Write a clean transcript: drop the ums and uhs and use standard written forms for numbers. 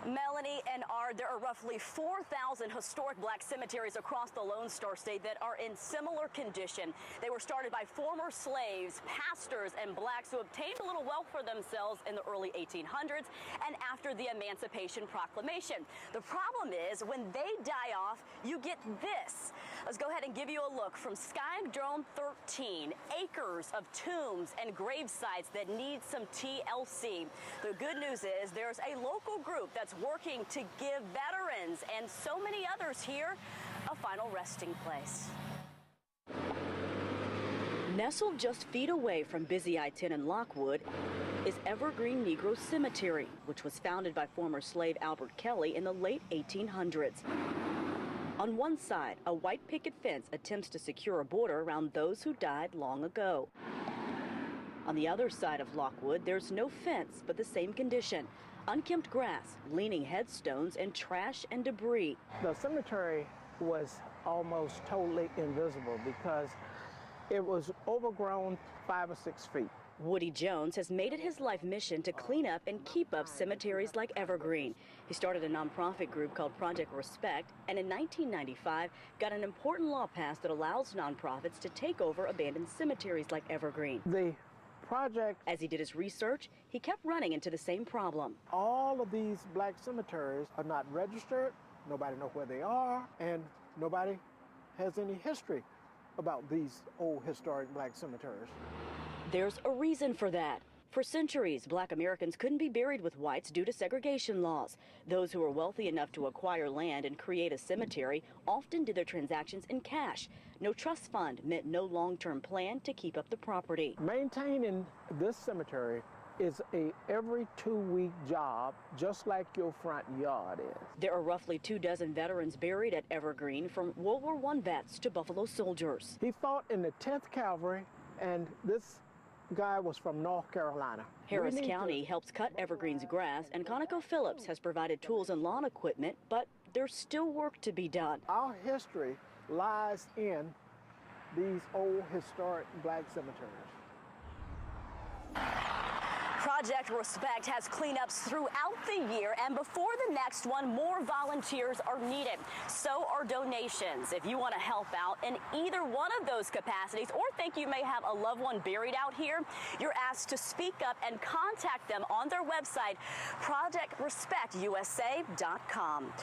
Melanie and Ard, there are roughly 4,000 historic black cemeteries across the Lone Star State that are in similar condition. They were started by former slaves, pastors, and blacks who obtained a little wealth for themselves in the early 1800s and after the Emancipation Proclamation. The problem is when they die off, you get this. Let's go ahead and give you a look from Sky Dome 13. Acres of tombs and grave sites that need some TLC. The good news is there's a local group that's working to give veterans and so many others here a final resting place. Nestled just feet away from busy I-10 in Lockwood is Evergreen Negro Cemetery, which was founded by former slave Albert Kelly in the late 1800s. On one side, a white picket fence attempts to secure a border around those who died long ago. On the other side of Lockwood, there's no fence, but the same condition. Unkempt grass, leaning headstones, and trash and debris. The cemetery was almost totally invisible because it was overgrown 5 or 6 feet. Woody Jones has made it his life mission to clean up and keep up cemeteries like Evergreen. He started a nonprofit group called Project Respect, and in 1995 got an important law passed that allows nonprofits to take over abandoned cemeteries like Evergreen. The project, as he did his research, he kept running into the same problem. All of these black cemeteries are not registered, nobody knows where they are, and nobody has any history about these old historic black cemeteries. There's a reason for that. For centuries, black Americans couldn't be buried with whites due to segregation laws. Those who were wealthy enough to acquire land and create a cemetery often did their transactions in cash. No trust fund meant no long-term plan to keep up the property. Maintaining this cemetery is a every 2-week job, just like your front yard is. There are roughly 24 veterans buried at Evergreen, from World War I vets to Buffalo soldiers. He fought in the 10th Cavalry, and this guy was from North Carolina. Harris County helps cut Evergreen's grass, and ConocoPhillips has provided tools and lawn equipment, but there's still work to be done. Our history lies in these old historic black cemeteries. Project Respect has cleanups throughout the year, and before the next one, more volunteers are needed. So are donations. If you want to help out in either one of those capacities, or think you may have a loved one buried out here, you're asked to speak up and contact them on their website, projectrespectusa.com.